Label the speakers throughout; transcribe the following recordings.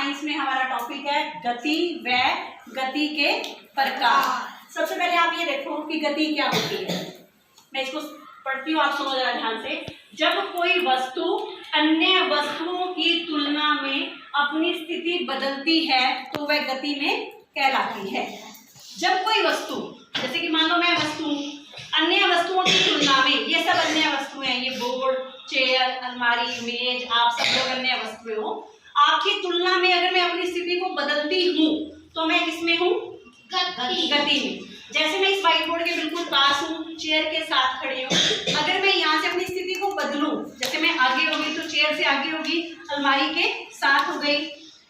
Speaker 1: Science में हमारा topic है गति व गति के प्रकार। सबसे पहले आप ये देखो कि गति क्या होती है। मैं इसको पढ़ती हूँ, आप सुनो जरा ध्यान से। जब कोई वस्तु अन्य वस्तुओं की तुलना में अपनी स्थिति बदलती है तो वह गति में कहलाती है। जब कोई वस्तु, जैसे कि मान लो मैं वस्तु अन्य वस्तुओं की तुलना में, ये सब अन्य वस्तुएं हैं, ये बोर्ड, चेयर, अलमारी, मेज, आप सब लोग अन्य वस्तुएं हो, आपकी तुलना में अगर मैं अपनी स्थिति को बदलती हूँ तो मैं किसमें हूँ? गति में। जैसे मैं इस व्हाइट बोर्ड के बिल्कुल पास हूँ, चेयर के साथ खड़ी हूँ, अगर मैं यहाँ से अपनी स्थिति को बदलूं, जैसे मैं आगे हो गई तो चेयर से आगे होगी, अलमारी के साथ हो गई,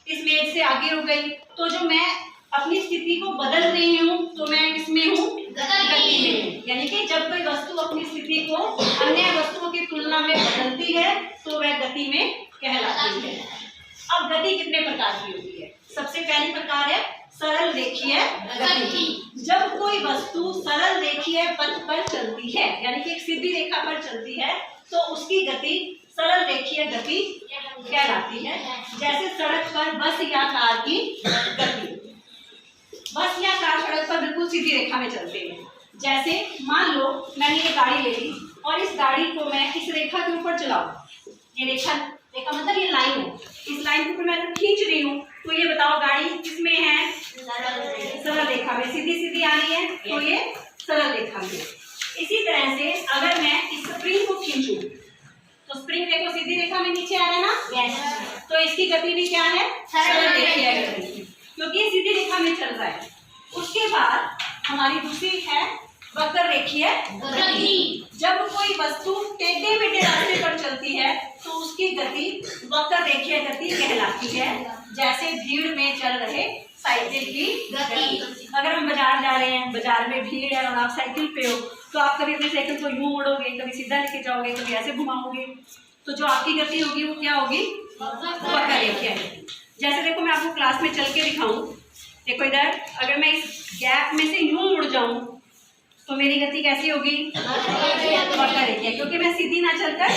Speaker 1: इस मेज से आगे हो गई, तो जो मैं अपनी स्थिति को बदल रही हूँ तो मैं किसमें हूँ? गति में। यानी कि जब कोई वस्तु अपनी स्थिति को अन्य वस्तुओं की तुलना में बदलती है तो वह गति में कहलाती है। अब गति कितने प्रकार की होती है? सबसे पहली प्रकार है सरल रेखीय गति। जब कोई वस्तु सरल रेखीय पथ पर चलती है, यानी कि एक सीधी रेखा पर चलती है, तो उसकी गति सरल रेखीय गति कहलाती है। जैसे सड़क पर बस या कार की गति। बस या कार सड़क पर बिल्कुल सीधी रेखा में चलते हैं। जैसे मान लो मैंने ये गाड़ी ले ली और इस गाड़ी को मैं इस रेखा के ऊपर चलाऊं, ये रेखा मतलब ये लाइन है, इस लाइन के ऊपर मैं अगर खींच रही हूँ तो ये बताओ गाड़ी किसमें है? सरल रेखा में। सीधी सीधी आ रही है तो ये सरल रेखा में। इसी तरह से अगर मैं इस स्प्रिंग को खींचूं तो स्प्रिंग देखो सीधी रेखा में नीचे आ रहा है ना, तो इसकी गति भी क्या है? सरल रेखीय गति, क्योंकि ये सीधी रेखा में चल रहा है। उसके बाद हमारी दूसरी है वक्र रेखीय गति। जब कोई वस्तु टेढ़े मेढ़े रास्ते पर चलती है तो उसकी गति वक्र रेखीय गति कहलाती है। जैसे भीड़ में चल रहे साइकिल की गति। अगर हम बाजार जा रहे हैं, बाजार में भीड़ है और आप साइकिल पे हो, तो आप कभी अपनी साइकिल को यूं मोड़ोगे, कभी सीधा लेके जाओगे, कभी ऐसे घुमाओगे, तो जो आपकी गति होगी वो क्या होगी? वक्र रेखीय गति। जैसे देखो मैं आपको क्लास में चल के दिखाऊं, देखो इधर अगर मैं इस गैप में से यूं मुड़ जाऊं तो मेरी गति कैसी होगी? वक्र रेखीय, क्योंकि मैं सीधी ना चलकर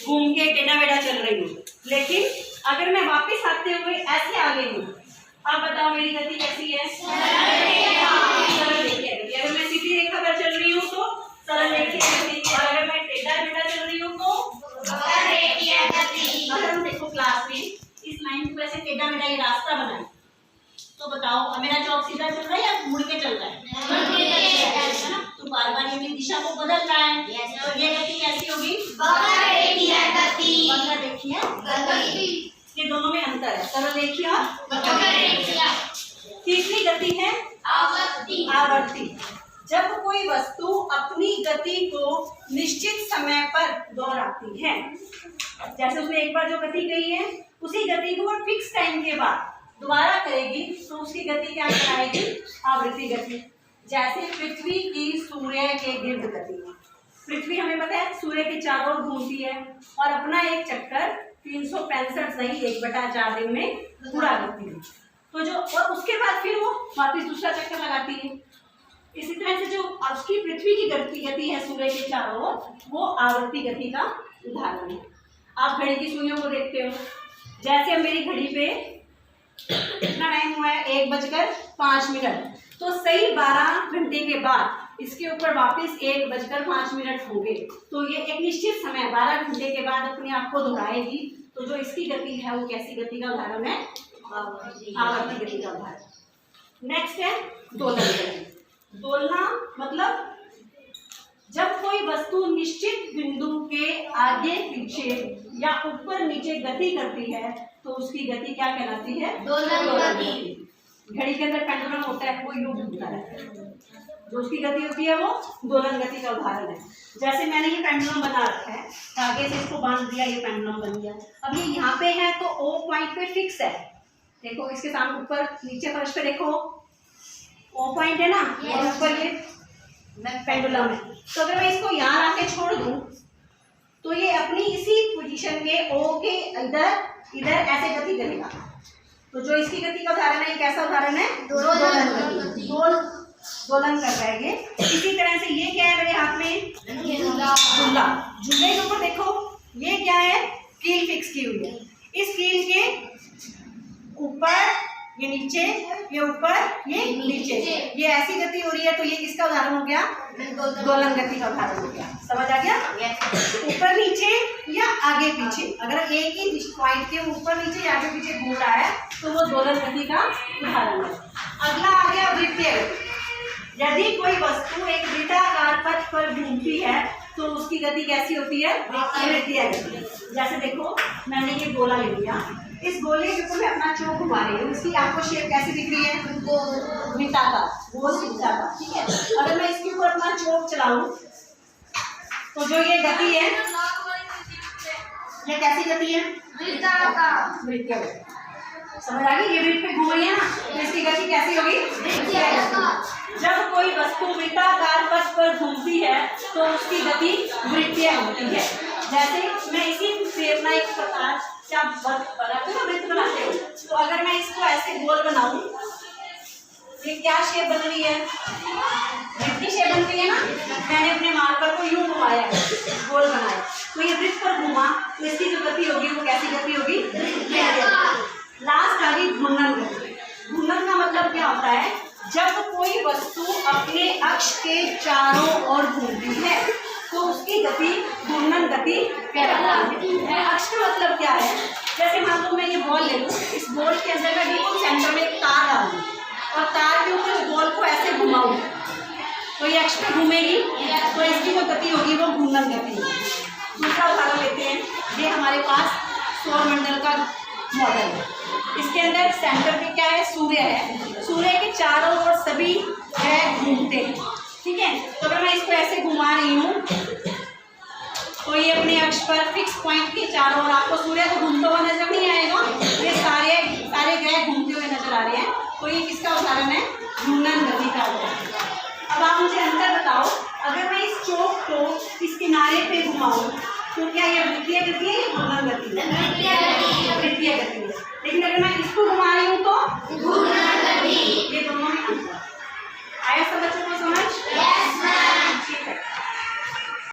Speaker 1: घूम के टेढ़ा मेढ़ा चल रही हूँ। लेकिन अगर मैं वापस आते हुए ऐसे आ गई हूँ, आप बताओ मेरी गति कैसी है? सरल रेखीय गति। अगर मैं सीधी रेखा पर चल रही हूँ तो सरल रेखीय गति, और अगर मैं टेढ़ा मेढ़ा चल रही हूँ तो वक्र रेखीय गति। अगर हम देखो क्लास में इस लाइन को ऐसे टेढ़ा मेढ़ा ये रास्ता बनाए, तो बताओ मेरा चौक सीधा चल रहा है या मुड़ के चल रहा है? है ना, तो बार बार ये दिशा को बदल रहा है, तो ये गति कैसी होगी? वक्र रेखीय गति। वक्र रेखीय गति। ये दोनों में अंतर है, सरल रेखीय और वक्र रेखीय। तीसरी गति है आवर्ती। आवर्ती। जब कोई वस्तु अपनी गति को निश्चित समय पर दोहराती है, जैसे उसने एक बार जो गति कही है उसी गति को वो फिक्स टाइम के बाद दोबारा करेगी तो उसकी गति क्या कहलाएगी? आवृत्ति गति। जैसे पृथ्वी की सूर्य के गिर्द गति। पृथ्वी हमें पता है सूर्य के चारों ओर घूमती है और अपना एक चक्कर 365 नहीं 1/4 दिन में पूरा करती है। तो जो और उसके बाद फिर वो वापस दूसरा चक्कर लगाती है। इसी तरह से जो उसकी पृथ्वी की गति है सूर्य के चारों ओर, वो आवर्ती गति का उदाहरण है। आप घड़ी की सुइयों को देखते हो, जैसे अब मेरी घड़ी पे कितना टाइम हुआ है? 1:05, तो सही 12 घंटे के बाद इसके ऊपर वापस 1:05 होंगे, तो ये एक निश्चित समय 12 घंटे के बाद अपने आप को दोहराएगी। तो जो इसकी गति है वो कैसी गति का उदाहरण है? आवर्ती गति का उदाहरण। नेक्स्ट है दोलन गति। दोलना मतलब जब कोई वस्तु निश्चित बिंदु के आगे पीछे या ऊपर नीचे गति करती है तो उसकी गति क्या कहलाती है? दोलन गति। घड़ी के अंदर पेंडुलम होता है, वो यूं घूमता रहता है, जो उसकी गति होती है वो दोलन गति का उदाहरण है। जैसे मैंने ये पेंडुलम बना रखा है, आगे से इसको बांध दिया, ये पेंडुलम बन गया। अब ये यहाँ पे है तो O पॉइंट पे फिक्स है। देखो इसके सामने ऊपर नीचे फर्श पे देखो O पॉइंट है ना, और ऊपर ये पेंडुलम है। तो अगर मैं इसको यहाँ लाके छोड़ दूं तो ये अपनी इसी पोजीशन के O के इधर ऐसे गति करेगा। तो जो इसकी गति का उदाहरण है, ये कैसा उदाहरण है? दोलन गति। दोलन कर रहा है ये। इसी तरह से ये क्या है मेरे हाथ में? झूला। झूले के ऊपर देखो ये क्या है? कील फिक्स की हुई है। इस कील के ये नीचे, ये ऊपर, ये नीचे, ये ऐसी गति हो रही है, तो ये किसका उदाहरण हो गया? दोलन गति का उदाहरण हो गया। समझ आ गया? ऊपर नीचे या आगे पीछे, अगर एक ही पॉइंट के ऊपर नीचे या आगे पीछे घूम रहा है तो वो दोलन गति का उदाहरण है। अगला आ गया वृत्तीय गति। यदि कोई वस्तु एक वृत्ताकार पथ पर घूमती है तो उसकी गति कैसी होती है? वृत्तीय गति। जैसे देखो, मैंने ये गोला ले लिया, इस गोले के ऊपर मैं अपना चोक घुमा रही हूँ, इसकी आपको शेप कैसी दिख रही है? वृत्ताकार, गोल वृत्ताकार, ठीक है। अगर मैं इसके ऊपर अपना चोक चलाऊं तो जो ये गति है, ये कैसी गति है? वृत्तीय गति। समझ आ गई? ये वृत्त पे घूम रही है ना, तो इसकी गति कैसी होगी? वृत्तीय गति। जब कोई वस्तु वृत्ताकार पथ पर घूमती है तो उसकी गति वृत्तीय होती है। जैसे मैं इसी शेप में एक प्रकार क्या बनाते हो, वृत्त बनाते हो, तो अगर मैं इसको ऐसे गोल बनाऊं, ये क्या शेप बन रही है? वृत्त की शेप बन रही है ना। मैंने अपने मार्कर को यूं घुमाया, गोल बनाया, तो ये वृत्त पर घुमा, तो इसकी जो गति होगी वो कैसी गति होगी? लास्ट आ गई घूर्णन गति। घूर्णन का मतलब क्या होता है? जब कोई वस्तु अपने अक्ष के चारों ओर घूमती है तो उसकी गति घूर्णन गति कहलाती है। अक्ष का मतलब क्या है? जैसे मान लो मैं ये बॉल ले लूँ, इस बॉल के अंदर मैं बिल्कुल सेंटर में एक तार डालूँ और तार के ऊपर इस बॉल को ऐसे घुमाऊँ तो ये अक्ष पे घूमेगी, तो इसकी जो गति होगी वो घूर्णन गति होगी। दूसरा उदाहरण लेते हैं। ये हमारे पास सौरमंडल का मॉडल है। इसके अंदर सेंटर पे क्या है? सूर्य है। सूर्य के चारों ओर सभी ग्रह घूमते हैं, ठीक है। तो अगर मैं इसको ऐसे घुमा रही हूँ तो ये अपने अक्ष पर फिक्स पॉइंट के चारों ओर, आपको सूर्य तो घूमता हुआ नजर नहीं आएगा, ये सारे ग्रह घूमते हुए नजर आ रहे हैं, तो ये किसका उदाहरण है? घूर्णन गति का उदाहरण। अब आप मुझे अंतर बताओ, अगर मैं इस चौक को इस किनारे पे घुमाऊँ तो क्या ये वृत्तीय गति है या घूर्णन गति है? वृत्तीय गति है। लेकिन अगर मैं इसको घुमा रही हूँ तो